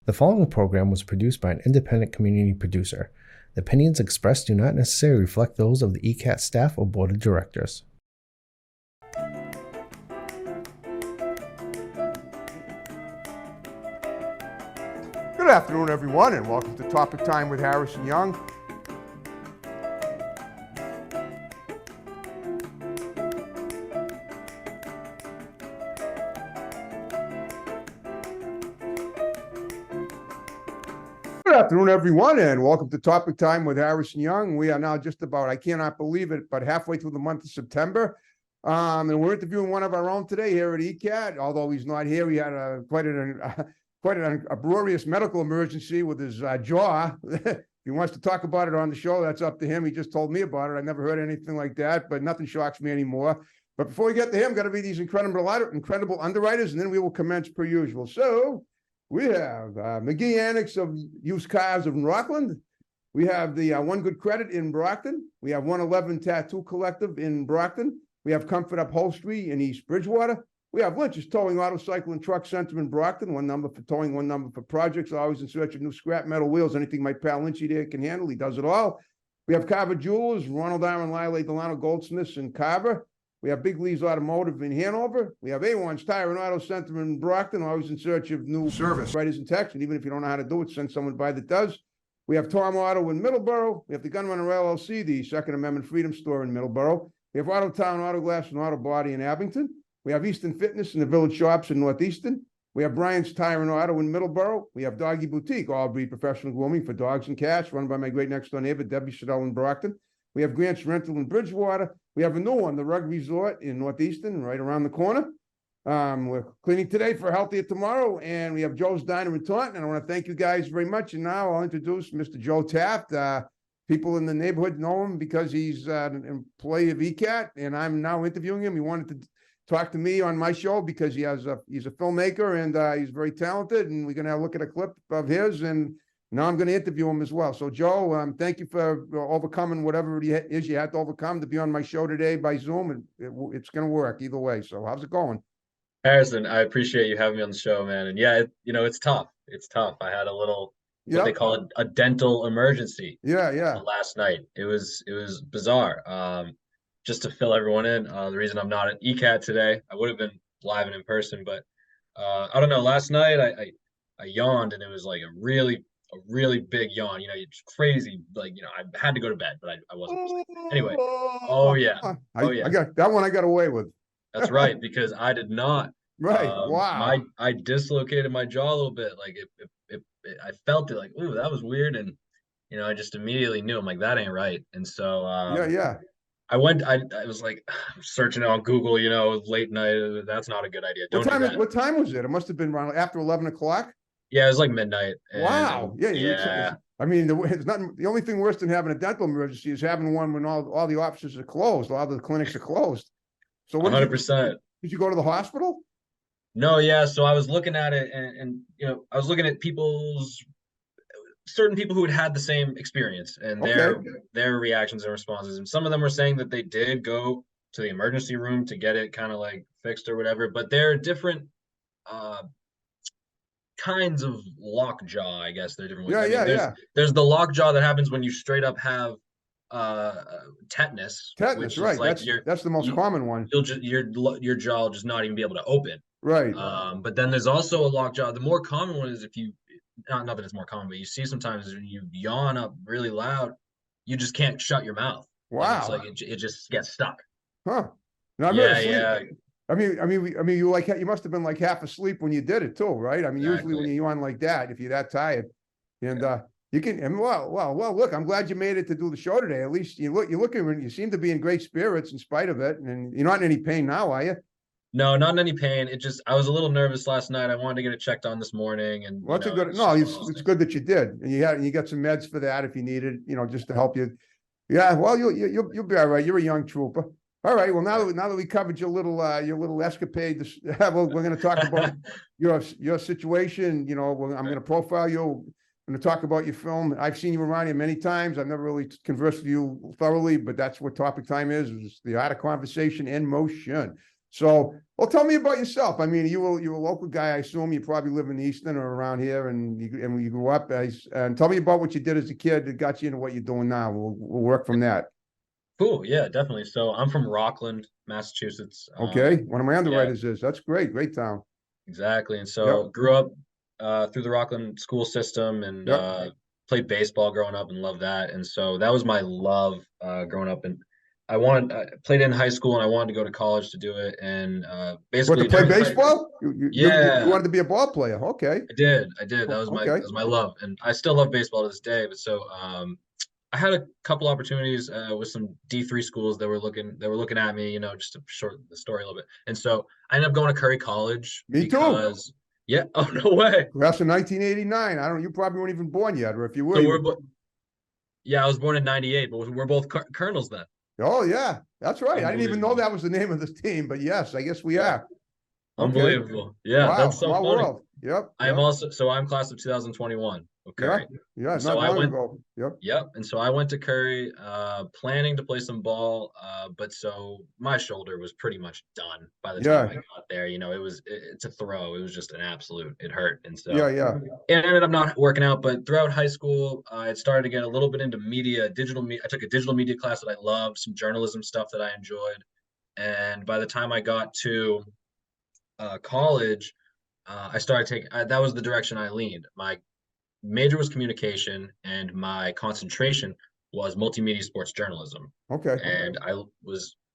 The following program was produced by an independent community producer. The opinions expressed do not necessarily reflect those of the ECAT staff or board of directors. Good afternoon, everyone, and welcome to Topic Time with Harrison Young. Good afternoon, everyone, and welcome to Topic Time with Harrison Young. We are now just about, I cannot believe it, but halfway through the month of September. And we're interviewing one of our own today here at ECAT. Although he's not here, he had quite an uproarious medical emergency with his jaw. If he wants to talk about it on the show, that's up to him. He just told me about it. I never heard anything like that, but nothing shocks me anymore. But before we get to him, got to be these incredible underwriters, and then we will commence per usual. So we have McGee Annex of Used Cars of Rockland. We have the One Good Credit in Brockton. We have 111 Tattoo Collective in Brockton. We have Comfort Upholstery in East Bridgewater. We have Lynch's Towing Auto Cycle and Truck Center in Brockton. One number for towing, one number for projects. Always in search of new scrap metal wheels. Anything my pal Lynchy there can handle, he does it all. We have Carver Jewelers, Ronald Aaron Lyle, Delano Goldsmiths in Carver. We have Big Lee's Automotive in Hanover. We have A1's Tire and Auto Center in Brockton. Always in search of new service writers and text. And even if you don't know how to do it, send someone by that does. We have Tom Auto in Middleborough. We have the Gunrunner LLC, the Second Amendment Freedom Store in Middleborough. We have Auto Town Auto Glass and Auto Body in Abington. We have Eastern Fitness in the Village Shops in Northeastern. We have Brian's Tire and Auto in Middleborough. We have Doggy Boutique, all breed professional grooming for dogs and cats, run by my great next door neighbor, Debbie Shadell in Brockton. We have Grant's Rental in Bridgewater. We have a new one, the Rug Resort in Northeastern, right around the corner. We're cleaning today for healthier tomorrow, and we have Joe's Diner in Taunton. And I want to thank you guys very much. And now I'll introduce Mr. Joe Taft. People in the neighborhood know him because he's an employee of ECAT, and I'm now interviewing him. He wanted to talk to me on my show because he's a filmmaker, and he's very talented, and we're going to look at a clip of his, and now I'm going to interview him as well. So Joe, thank you for overcoming whatever it is you had to overcome to be on my show today by Zoom, and it's going to work either way. So how's it going? Harrison, I appreciate you having me on the show, man. And yeah, it's tough. It's tough. I had a little what they call a dental emergency. Yeah. Last night. It was bizarre. Just to fill everyone in, the reason I'm not at ECAT today, I would have been live and in person, but I don't know. Last night I yawned, and it was like a really big yawn. It's crazy. Like, I had to go to bed, but I wasn't. Anyway. Oh yeah. I got that one. I got away with. That's right, because I did not. Right. Wow. I dislocated my jaw a little bit. Like I felt it. Like, ooh, that was weird, and I just immediately knew. I'm like, that ain't right. And so yeah. I was like searching on Google. Late night. That's not a good idea. Don't do that. What time was it? It must have been around after 11 o'clock. Yeah, it was like midnight. Wow. Yeah. I mean, it's not the only thing worse than having a dental emergency is having one when all the offices are closed, all the clinics are closed. So 100%. Did you go to the hospital? No, yeah. So I was looking at it, and I was looking at certain people who had the same experience and their reactions and responses. And some of them were saying that they did go to the emergency room to get it kind of like fixed or whatever. But there are different kinds of lockjaw, I guess. They're different ways. There's the lockjaw that happens when you straight up have tetanus, which right? Like that's the most common one. You'll just your jaw will just not even be able to open. Right. But then there's also a lockjaw. The more common one is if you not that it's more common, but you see sometimes when you yawn up really loud, you just can't shut your mouth. Wow. Like it just gets stuck. Huh. Now, yeah. I mean, you must have been like half asleep when you did it too, right? I mean, usually when you yawn like that, if you're that tired, and you can, and well, look, I'm glad you made it to do the show today. At least you seem to be in great spirits in spite of it, and you're not in any pain now, are you? No, not in any pain. I was a little nervous last night. I wanted to get it checked on this morning, and it's good that you did, and you got some meds for that if you needed, just to help you. Yeah, well, you'll be all right. You're a young trooper. All right. Well, now that we covered your little escapade, we're going to talk about your situation. I'm going to profile you. I'm going to talk about your film. I've seen you around here many times. I've never really conversed with you thoroughly, but that's what Topic Time is the art of conversation in motion. So Well, tell me about yourself. I mean, you're a local guy. I assume you probably live in Easton or around here, and you grew up. And tell me about what you did as a kid that got you into what you're doing now. We'll work from that. Cool. Yeah, definitely. So I'm from Rockland, Massachusetts. Okay, one of my Yeah, underwriters is. That's great. Great town. exactly. And Yep. so grew up through the Rockland school system and Yep. played baseball growing up and loved that. And so that was my love growing up. And I played in high school and I wanted to go to college to do it. And What, to basically play during high, baseball? You yeah, wanted to be a ball player. Okay. I did. That Okay. was my love. And I still love baseball to this day. But so I had a couple opportunities with some D3 schools that were looking at me, just to shorten the story a little bit. And so I ended up going to Curry College Me too. because yeah, oh no way. Class of 1989. I don't. You probably weren't even born yet, or if you were, So you. yeah, I was born in '98, but we're both colonels then. Oh yeah, that's right. I didn't even know Unbelievable. that was the name of the team, but yes, I guess we Yeah, are. Okay. unbelievable. Yeah, Wow. that's so Small funny. world. Yep. I'm Yep. also so I'm class of 2021 of Yeah. Curry. Yeah. And so Not I long went ago. Yep. Yep. And so I went to Curry, planning to play some ball, but so my shoulder was pretty much done by the time Yeah. I got there. It's a throw. It was just an absolute, it hurt. And Yeah. so Yeah. it ended up not working out. But throughout high school, I had started to get a little bit into media, digital media. I took a digital media class that I loved, some journalism stuff that I enjoyed. And by the time I got to college, I started taking, that was the direction I leaned. My major was communication and my concentration was multimedia sports journalism. Okay. And I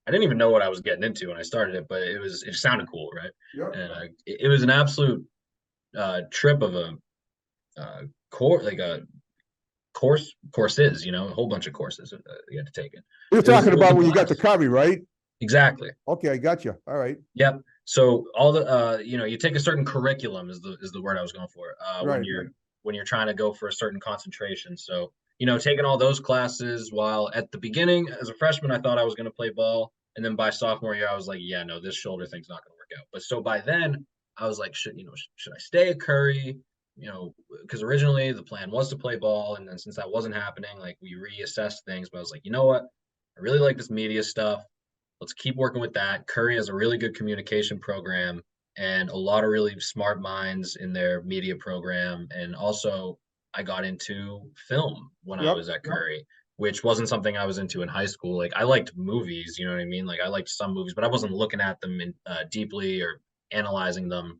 didn't even know what I was getting into when I started it, but it sounded cool, right? Yep. And it was an absolute trip of a course, like a courses, a whole bunch of courses you had to take it. You're It talking was a about when you got to blast. Covey, right? Exactly. Okay, I got you. All right. Yep. So all the you take a certain curriculum is the word I was going for Right. when you're trying to go for a certain concentration. So taking all those classes while at the beginning as a freshman I thought I was going to play ball, and then by sophomore year I was like, yeah, no, this shoulder thing's not going to work out. But so by then I was like, should I stay at Curry? Because originally the plan was to play ball, and then since that wasn't happening, like we reassessed things. But I was like, you know what? I really like this media stuff. Let's keep working with that. Curry has a really good communication program and a lot of really smart minds in their media program. And also, I got into film when I Yep. was at Curry, which wasn't something I was into in high school. Like I liked movies, you know what I mean? Like I liked some movies, but I wasn't looking at them deeply or analyzing them.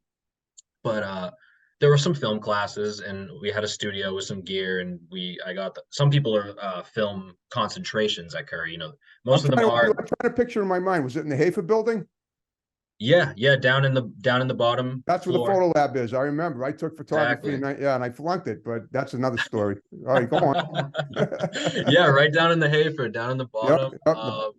But there were some film classes, and we had a studio with some gear, and I got some people are film concentrations at Curry. I'm Most of them trying to are. I'm trying to picture in my mind. Was it in the Hafer building? Yeah, down in the bottom That's where the floor. photo lab is. I remember. I took photography Exactly. and I flunked it, but that's another story. All right, go on. Yeah, right down in the Hayford, down in the Yep, bottom, yep,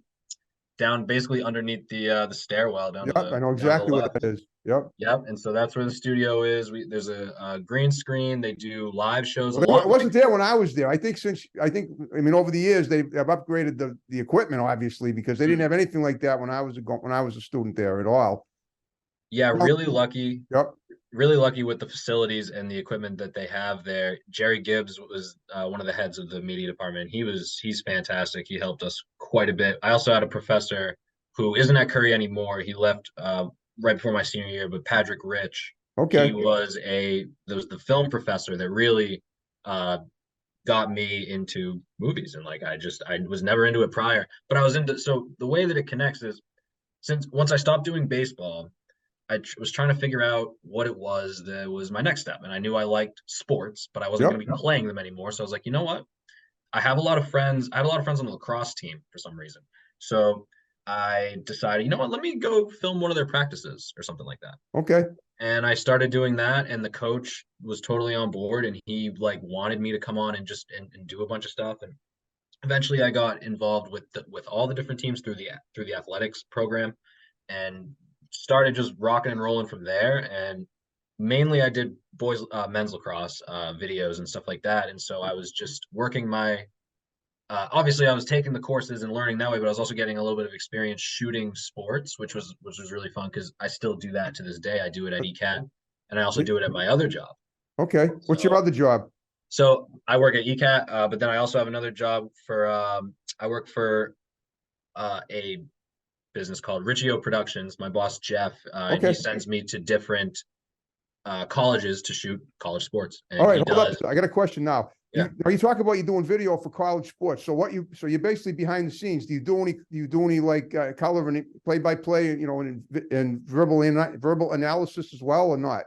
down basically underneath the stairwell yep. I know down to the exactly what left. that is. Yep. Yep, and so that's where the studio is. There's a green screen. They do live shows a Well, it lot. wasn't there when I was there. I mean, over the years they've upgraded the equipment, obviously, because they didn't have anything like that when I was a student there at all. Yeah, Well, yep. really lucky with the facilities and the equipment that they have there. Jerry Gibbs was one of the heads of the media department. He's fantastic. He helped us quite a bit. I also had a professor who isn't at Curry anymore. He left right before my senior year, but Patrick Rich, Okay. he was the film professor that really uh, got me into movies. And like I was never into it prior, but I was into. So the way that it connects is, since once I stopped doing baseball, was trying to figure out what it was that was my next step. And I knew I liked sports, but I wasn't Yep. going to be playing them anymore. So I was like, you know what? I have a lot of friends. I had a lot of friends on the lacrosse team for some reason. So I decided, you know what? Let me go film one of their practices or something like that. Okay. And I started doing that, and the coach was totally on board, and he like wanted me to come on and just and do a bunch of stuff. And eventually, I got involved with all the different teams through the athletics program, and started just rocking and rolling from there. And mainly I did men's lacrosse videos and stuff like that. And so I was just working my obviously I was taking the courses and learning that way, but I was also getting a little bit of experience shooting sports, which was really fun because I still do that to this day. I do it at ECAT, and I also do it at my other job. Okay. What's your So other job? so I work at ECAT, but then I also have another job for I work for a business called Riccio Productions. My boss Jeff, and he Okay. sends me to different colleges to shoot college sports, All and right, he hold up. does. I got a question now. Yeah. You talk about you doing video for college sports. So you're basically behind the scenes. Do you do any like color and play by play, and verbal analysis as well or not?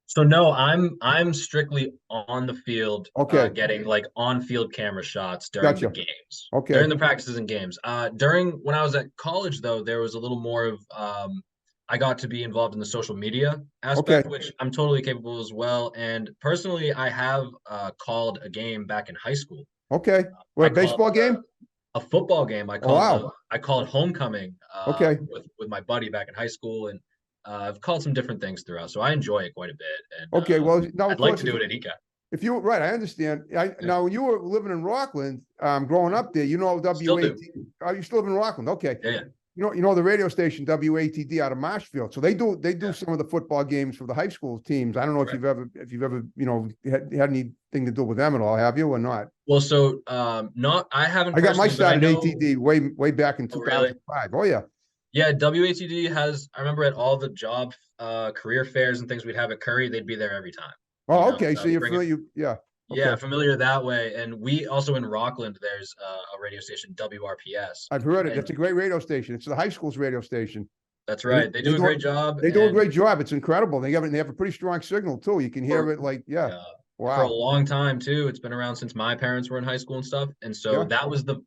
So no, I'm strictly on the field, Okay, getting like on-field camera shots during the gotcha. games, Okay, during the practices and games. During when I was at college, though, there was a little more of I got to be involved in the social media okay, aspect, which I'm totally capable as well. And personally, I have called a game back in high school. okay. I What, called baseball game? a football game. Oh, wow. I called homecoming Okay, with my buddy back in high school, and I've called some different things throughout. So I enjoy it quite a bit, and okay. Well, now of I'd like course, to do it at ECAT. if you right, I understand. Yeah. Now when you were living in Rockland, growing up there, Still do. WAT. Oh, you still live in Rockland? Okay. Yeah, yeah. You know the radio station WATD out of Marshfield. So they do Yeah. some of the football games for the high school teams. I don't know if Right. you've ever had anything to do with them at all, have you or not? Well, so not I haven't I got my personally, but I start at know. ATD way back in Oh, really? 2005. Oh yeah. Yeah, WATD has. I remember at all the job career fairs and things we'd have at Curry, they'd be there every time. Oh, okay. So So you're bring it. familiar. Yeah. Yeah, Okay. familiar that way. And we also in Rockland, there's a radio station WRPS, I've heard it. and That's a great radio station. It's the high school's radio station. that's And right. They do a great job, they do a and great job. It's incredible. They have a pretty strong signal too. You can hear it like, yeah. uh, for a Wow. long time too. It's been around since my parents were in high school and stuff. And so Yeah. that was to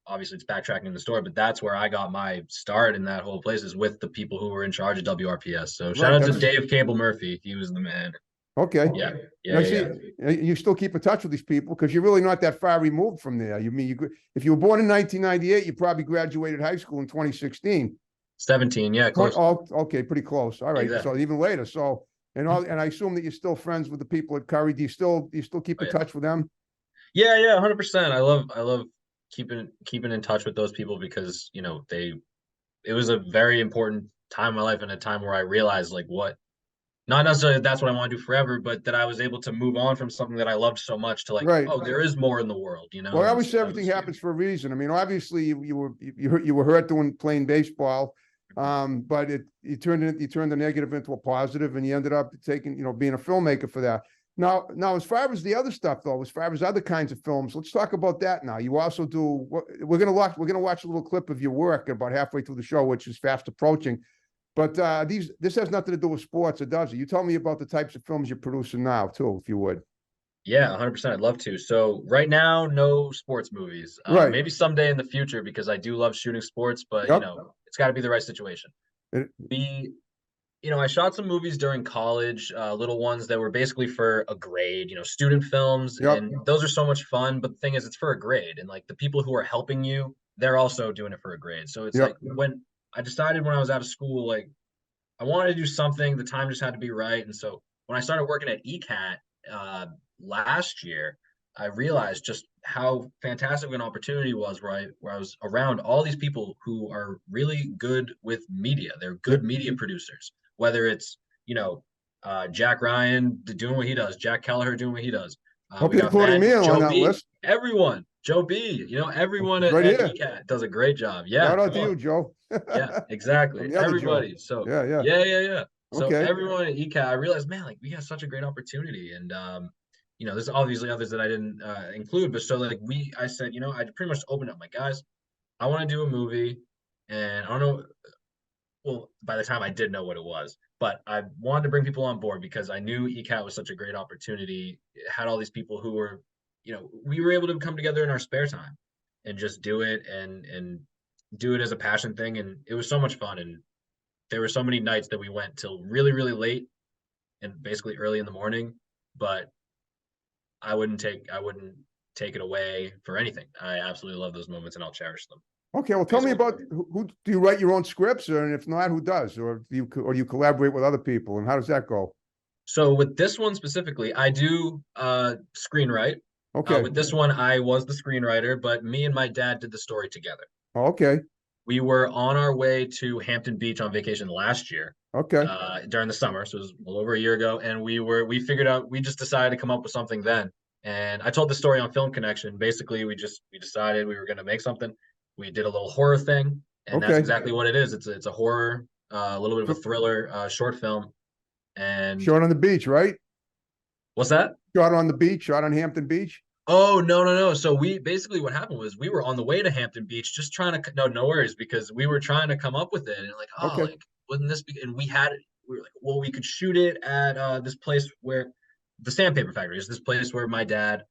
obviously it's backtracking the story, but that's where I got my start in that whole place is with the people who were in charge of WRPS. So shout Right. out to Dave Cable Murphy. He was the man. Okay. Yeah. Now, Yeah. see, Yeah. you still keep in touch with these people because you're really not that far removed from there. If you were born in 1998, you probably graduated high school in 2016. 17. Yeah. Close. Oh, okay, pretty close. All right, Exactly. so even later. So, and I assume that you're still friends with the people at Curry. Do you still keep Oh, in yeah. touch with them? Yeah. Yeah. 100%. I love keeping in touch with those people because, it was a very important time in my life and a time where I realized like what not necessarily that's what I want to do forever, but that I was able to move on from something that I loved so much to like, Right. oh, there is more in the world, Well, I And always so say that everything was happens huge. for a reason. I mean, obviously you were hurt playing baseball, but you turned the negative into a positive, and you ended up being a filmmaker for that. Now, as far as the other stuff though, as far as other kinds of films, let's talk about that now. You also do. We're gonna watch a little clip of your work about halfway through the show, which is fast approaching. But this has nothing to do with sports, or does it? You tell me about the types of films you're producing now, too, if you would. Yeah, 100%. I'd love to. So right now, no sports movies. Right. Maybe someday in the future because I do love shooting sports, but Yep. it's got to be the right situation. It- We, I shot some movies during college, little ones that were basically for a grade, student films, Yep. and those are so much fun. But the thing is, it's for a grade, and like the people who are helping you, they're also doing it for a grade. So it's Yep. like when I decided when I was out of school, like I wanted to do something, the time just had to be right. And so when I started working at ECAT last year, I realized just how fantastic of an opportunity was where I was around all these people who are really good with media. They're good media producers, whether it's, Jack Ryan doing what he does, Jack Kelleher doing what he does. Hope We you're got including me Ben, on Joe that B, list. everyone, Joe B, everyone Right at here. ECAT does a great job. Yeah, Shout out come to you, on. Joe. Yeah, I'm exactly. the other Joe. Everybody. So Yeah, yeah. yeah. So Okay. everyone at ECAT, I realized, man, like we got such a great opportunity, and there's obviously others that I didn't include, but so like I said, I pretty much opened up, my guys, I want to do a movie, and I don't know. Well, by the time I did know what it was, but I wanted to bring people on board because I knew ECAT was such a great opportunity. It had all these people who were, we were able to come together in our spare time and just do it and do it as a passion thing, and it was so much fun. And there were so many nights that we went till really, really late and basically early in the morning, but I wouldn't take it away for anything. I absolutely love those moments and I'll cherish them. Okay. Well, tell me about who do you write your own scripts, and if not, who does, or do you collaborate with other people, and how does that go? So with this one specifically, I do screenwrite. Okay. With this one, I was the screenwriter, but me and my dad did the story together. Okay. We were on our way to Hampton Beach on vacation last year, Okay. during the summer, so it was a little over a year ago, and we figured out, we just decided to come up with something then. And I told the story on Film Connection. Basically, we decided we were going to make something. We did a little horror thing, and that's exactly what it is. It's a horror, a little bit of a thriller, short film. And shot on the beach, right? what's that? Shot on the beach, shot on Hampton Beach. Oh, no. So we basically what happened was we were on the way to Hampton Beach just trying to no worries because we were trying to come up with it and like, oh, like wouldn't this be, and we were like, well, we could shoot it at this place where the Sandpaper Factory is, this place where my dad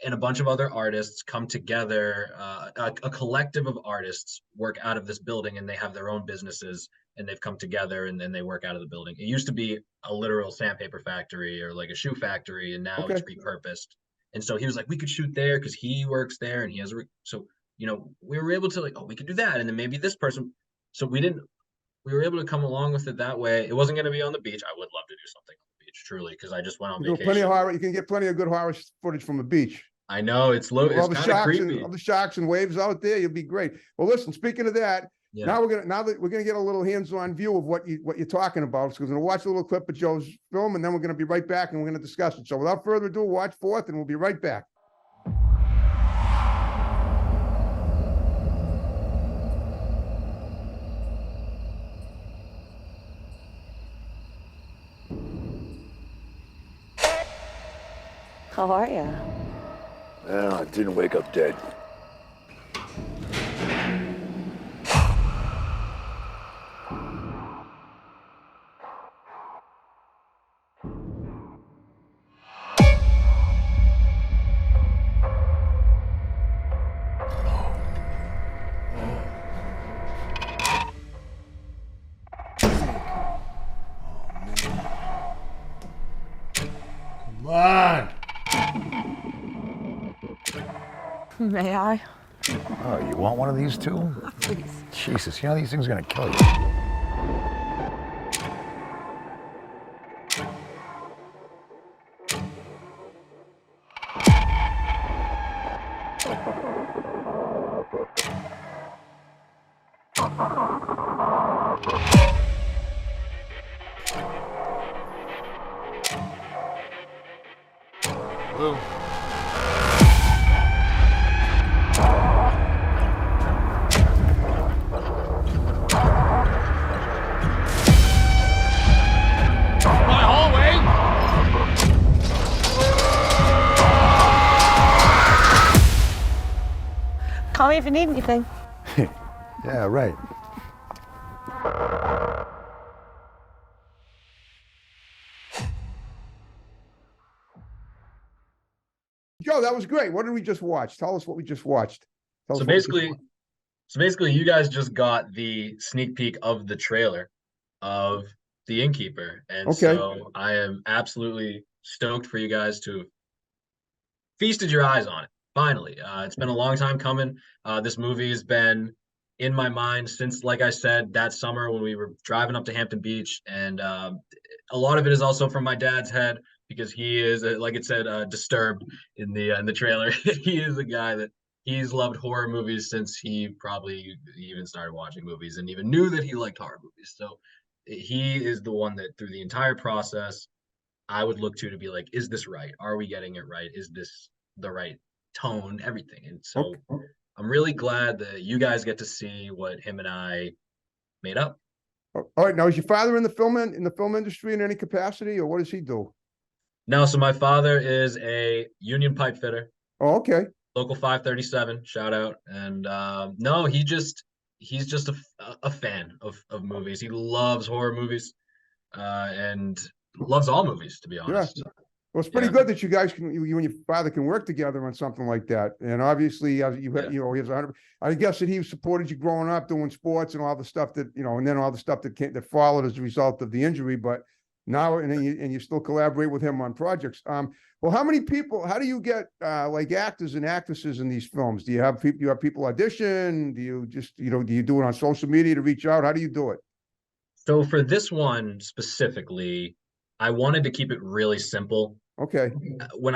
and a bunch of other artists come together. A collective of artists work out of this building and they have their own businesses and they've come together and then they work out of the building. It used to be a literal sandpaper factory or like a shoe factory, and now it's repurposed. And so he was like, we could shoot there because he works there and he has so we were able to like, oh, we could do that, and then maybe this person. So we were able to come along with it that way. It wasn't going to be on the beach. I would love to do something on the beach, truly, because I just went on vacation. Plenty of horror. You can get plenty of good horror footage from the beach. I know it's low. It's kind of creepy. All the sharks and waves out there. You'll be great. Well, listen. Speaking of that, now we're gonna get a little hands-on view of what you're talking about. So we're gonna watch a little clip of Joe's film, and then we're gonna be right back and we're gonna discuss it. So without further ado, watch forth, and we'll be right back. How are you? Well, I didn't wake up dead. Come on. May I? Oh, you want one of these too? Please. Jesus, you know these things are gonna kill you. Lou. Call me if you need anything. Yeah, right. Joe, that was great. What did we just watch? Tell us what we just watched. So basically, you guys just got the sneak peek of the trailer of The Innkeeper, and so I am absolutely stoked for you guys to have feasted your eyes on it. Finally, it's been a long time coming. This movie has been in my mind since, like I said, that summer when we were driving up to Hampton Beach, and a lot of it is also from my dad's head because he is, like it said, disturbed in the trailer. He is a guy that he's loved horror movies since he probably even started watching movies and even knew that he liked horror movies. So he is the one that through the entire process I would look to be like, is this right? Are we getting it right? Is this the right tone? Everything. And so I'm really glad that you guys get to see what him and I made up. All right. Now, is your father in the film industry in any capacity, or what does he do? No, so my father is a union pipe fitter. Oh, okay. Local 537, shout out. And no, he's just a fan of movies. He loves horror movies and loves all movies, to be honest. Yeah. Well, it's pretty good that you guys can, you and your father can work together on something like that. And obviously, he has 100. I guess that he supported you growing up doing sports and all the stuff that, and then all the stuff that followed as a result of the injury. But now, and you still collaborate with him on projects. Well, how do you get like actors and actresses in these films? Do you have people audition? Do you just, do you do it on social media to reach out? How do you do it? So for this one specifically, I wanted to keep it really simple. Okay. When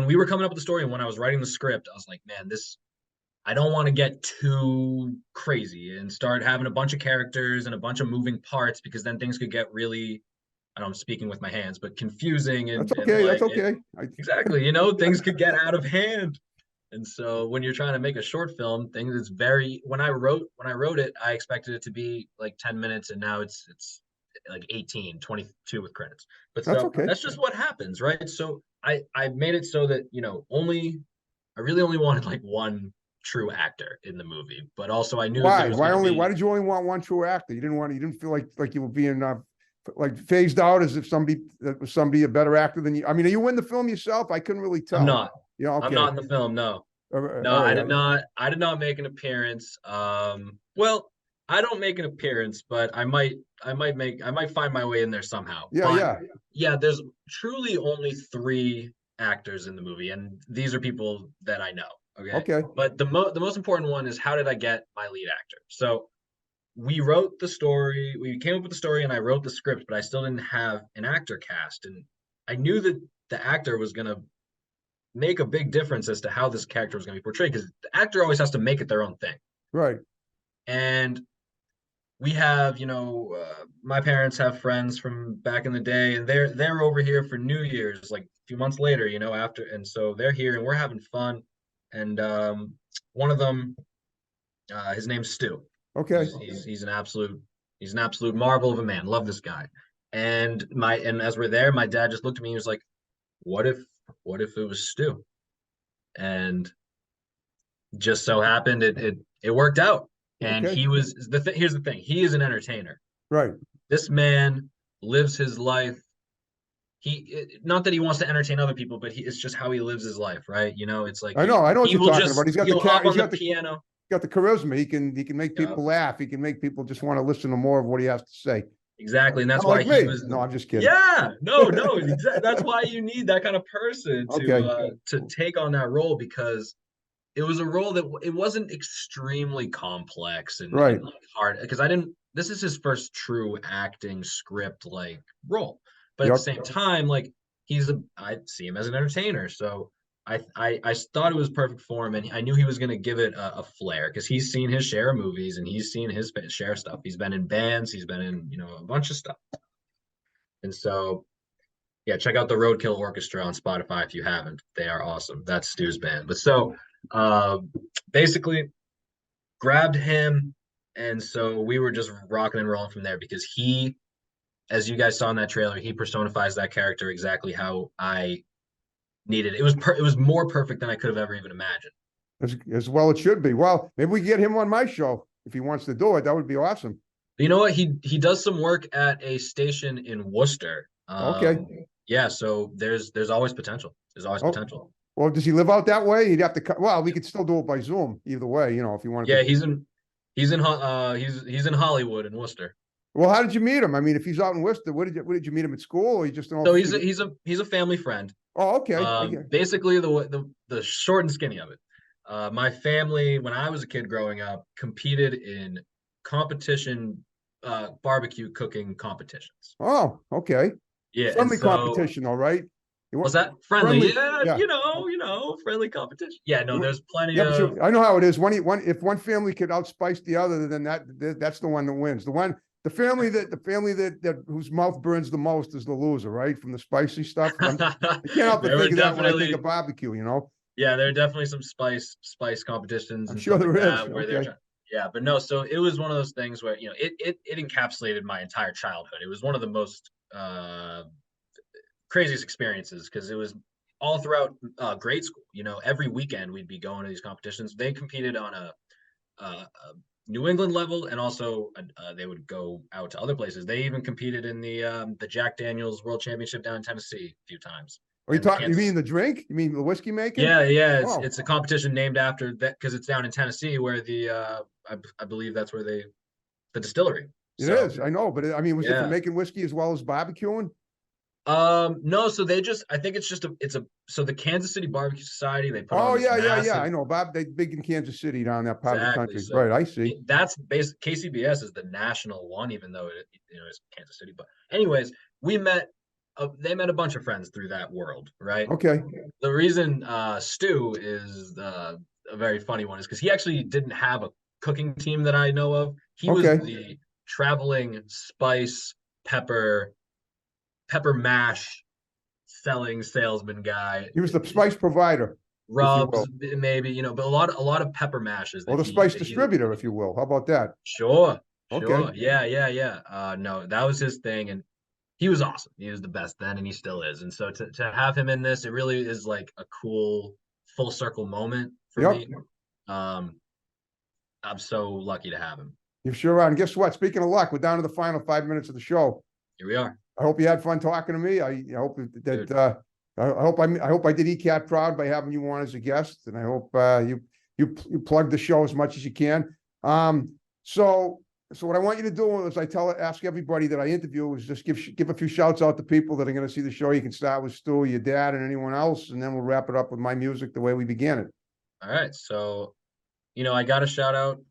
we were coming up with the story and when I was writing the script, I was like, man, I don't want to get too crazy and start having a bunch of characters and a bunch of moving parts, because then things could get really, I know I'm speaking with my hands, but confusing. And that's okay. exactly. Things could get out of hand. And so when you're trying to make a short film, things it's very when I wrote it, I expected it to be like 10 minutes and now it's like 18, 22 with credits. But That's so okay. that's just what happens, right? So I made it so that, I really only wanted like one true actor in the movie, but also I knew that there Why? was going to Why be did you only want one true actor? You didn't feel like you were being like phased out as if somebody a better actor than you. I mean, are you in the film yourself? I couldn't really I'm tell. not. Yeah, I'm okay. not in the film, no. No, All I right. did not. I did not make an appearance. Well, I don't make an appearance, but I might find my way in there somehow. Yeah, But yeah. yeah, there's truly only three actors in the movie, and these are people that I know. Okay. Okay. But the most important one is how did I get my lead actor? So we wrote the story, we came up with the story, and I wrote the script, but I still didn't have an actor cast, and I knew that the actor was gonna make a big difference as to how this character was going to be portrayed because the actor always has to make it their own thing. Right. And we have, my parents have friends from back in the day, and they're over here for New Year's, like a few months later, after, and so they're here and we're having fun. And one of them, his name's Stu. Okay. He's an absolute marvel of a man. Love this guy. And as we're there, my dad just looked at me and was like, what if it was Stu? And just so happened it worked out. And Okay. he was here's the thing, he is an entertainer. Right. This man lives his life. Not that he wants to entertain other people, but it's just how he lives his life, right? It's like I know what he you're will talking just about. he'll hop on the piano. Got the charisma. He can make Yeah, people laugh. He can make people just want to listen to more of what he has to say. exactly. And that's Not why like he me. was No, I'm just kidding. yeah, no, exactly. That's why you need that kind of person Okay. to take on that role, because it was a role that it wasn't extremely complex Right. and like hard, because this is his first true acting script like role, but at the Yep. same time, like I see him as an entertainer, so I thought it was perfect for him, and I knew he was going to give it a flair because he's seen his share of movies and he's seen his share of stuff. He's been in bands, he's been in a bunch of stuff, and so yeah, check out the Roadkill Orchestra on Spotify if you haven't. They are awesome. That's Stu's band. But so basically grabbed him, and so we were just rocking and rolling from there because he, as you guys saw in that trailer, he personifies that character exactly how I needed. It was more perfect than I could have ever even imagined. As well it should be. Well, maybe we can get him on my show if he wants to do it. That would be awesome. But you know what? He does some work at a station in Worcester. Okay. Yeah, so there's always potential. There's always potential. Well, does he live out that way? He'd have to well, we could still do it by Zoom either way, if you wanted Yeah, to. he's in Hollywood in Worcester. Well, how did you meet him? I mean, if he's out in Worcester, where did you meet him at school, or you just So he's a family friend. Oh, okay. Basically the short and skinny of it. My family, when I was a kid growing up, competed in competition barbecue cooking competitions. Oh, okay. Yeah, Friendly competition, all right. Was that friendly? Yeah, yeah. friendly competition. Yeah, no, there's plenty Yeah, of. I know how it is. If one family could outspice the other, then that's the one that wins. The family that whose mouth burns the most is the loser, right? From the spicy stuff. I can't help but think of that when I think of barbecue. Yeah, there are definitely some spice competitions. I'm and sure stuff there like is. that where Okay. yeah, but no. So it was one of those things where it encapsulated my entire childhood. It was one of the most craziest experiences because it was all throughout grade school. Every weekend we'd be going to these competitions. They competed on a New England level, and also they would go out to other places. They even competed in the Jack Daniel's World Championship down in Tennessee a few times. Are you talking? You mean the drink? You mean the whiskey making? Yeah. Oh. It's a competition named after that because it's down in Tennessee where I believe that's where the distillery. It is. I know, but I mean, was it for making whiskey as well as barbecuing? No. So I think so the Kansas City Barbecue Society, they put on this yeah. massive, I know, Bob. They big in Kansas City down that part of the country, so right? I see. That's KCBS is the national one, even though it's Kansas City. But anyways, they met a bunch of friends through that world, right? Okay. The reason Stu is a very funny one is because he actually didn't have a cooking team that I know of. He was the traveling spice pepper mash selling salesman guy. He was the spice provider. rubs, will. maybe, but a lot of pepper mashes. Or the spice distributor, if you will. How about that? Sure, Okay. sure, yeah. No, that was his thing, and he was awesome. He was the best then, and he still is. And so to have him in this, it really is like a cool full circle moment for Yep. me. I'm so lucky to have him. You sure are. And guess what? Speaking of luck, we're down to the final 5 minutes of the show. Here we are. I hope you had fun talking to me. I hope that Dude. I hope I did ECAT proud by having you on as a guest, and I hope you plug the show as much as you can. So what I want you to do is ask everybody that I interview is just give a few shouts out to people that are going to see the show. You can start with Stu, your dad, and anyone else, and then we'll wrap it up with my music the way we began it. All right, so I got to shout out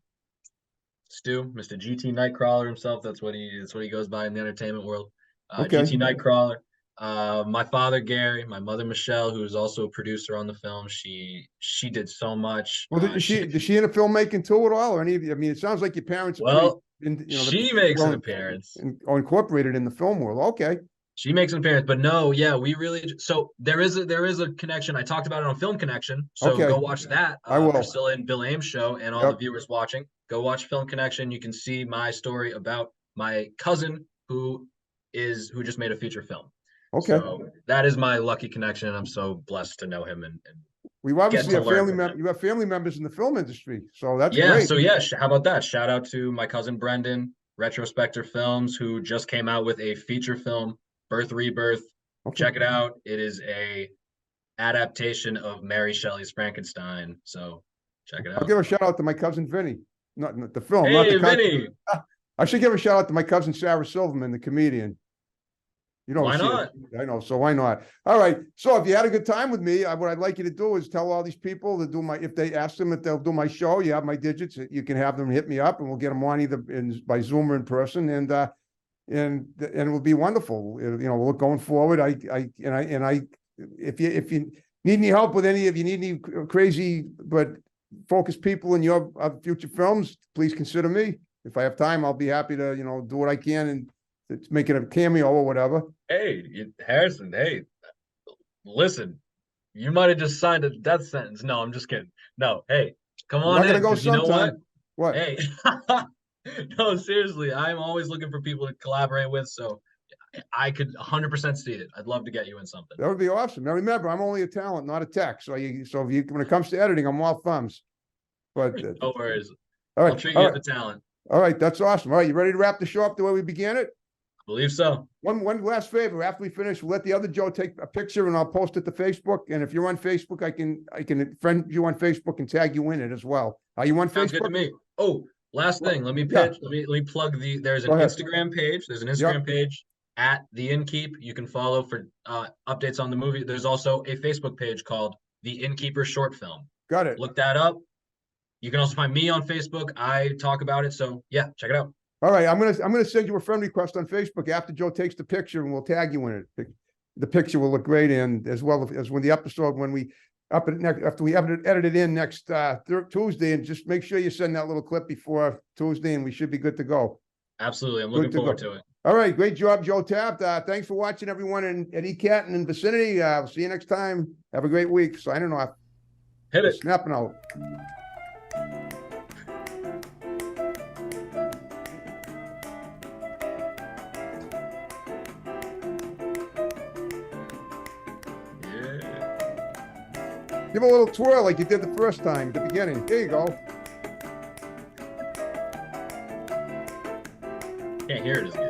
Stu, Mr. GT Nightcrawler himself. That's what he goes by in the entertainment world. Okay. GT Nightcrawler. My father Gary, my mother Michelle, who is also a producer on the film. She did so much. Well, is she into filmmaking too at all, or any of you? I mean, it sounds like your parents. She makes an appearance. Incorporated in the film world. Okay. She makes an appearance, but no, yeah, we really. So there is a connection. I talked about it on Film Connection. So Okay. go watch that. I will. Priscilla and Bill Ames show, and all the viewers watching. Go watch Film Connection. You can see my story about my cousin who just made a feature film. Okay. So that is my lucky connection, and I'm so blessed to know him. And we obviously have family you have family members in the film industry, so that's yeah. great. So yeah, how about that? Shout out to my cousin Brendan, Retrospector Films, who just came out with a feature film, Birth Rebirth. Okay. Check it out. It is a adaptation of Mary Shelley's Frankenstein. So check it out. I'll give a shout out to my cousin Vinny, not the film. Hey, not the Vinny. I should give a shout out to my cousin Sarah Silverman, the comedian. Why not? I know, so why not? All right. So if you had a good time with me, what I'd like you to do is tell all these people to do if they ask them if they'll do my show, you have my digits. You can have them hit me up, and we'll get them on either by Zoom or in person, and it will be wonderful. We're going forward. If you need any help with if you need any crazy but focused people in your future films, please consider me. If I have time, I'll be happy to do what I can and make it a cameo or whatever. Hey, Harrison, hey, listen, you might have just signed a death sentence. No, I'm just kidding. No, hey, come on in. Go you know what? Hey, no, seriously, I'm always looking for people to collaborate with, so I could 100% see it. I'd love to get you in something. That would be awesome. Now remember, I'm only a talent, not a tech. So when it comes to editing, I'm all thumbs. But no worries. All right, I'll treat you as a talent. All right, that's awesome. All right, you ready to wrap the show up the way we began it? I believe so. One last favor. After we finish, we'll let the other Joe take a picture, and I'll post it to Facebook. And if you're on Facebook, I can friend you on Facebook and tag you in it as well. Are you on Sounds Facebook? good to me. Oh, last thing. Let me pitch. Let me plug there's an Instagram page. There's an Instagram page at The Innkeep. You can follow for updates on the movie. There's also a Facebook page called The Innkeeper Short Film. Got it. Look that up. You can also find me on Facebook. I talk about it. So yeah, check it out. All right, I'm gonna send you a friend request on Facebook after Joe takes the picture, and we'll tag you in it. The picture will look great, and as well as when we up it next after we have it edited in next Tuesday, and just make sure you send that little clip before Tuesday, and we should be good to go. Absolutely, I'm looking forward to it. All right, great job, Joe Taft. Thanks for watching, everyone at ECAT and in vicinity. We'll see you next time. Have a great week. Signing off. Hit it. Snapping out. Give a little twirl like you did the first time at the beginning. There you go. Can't hear it as good.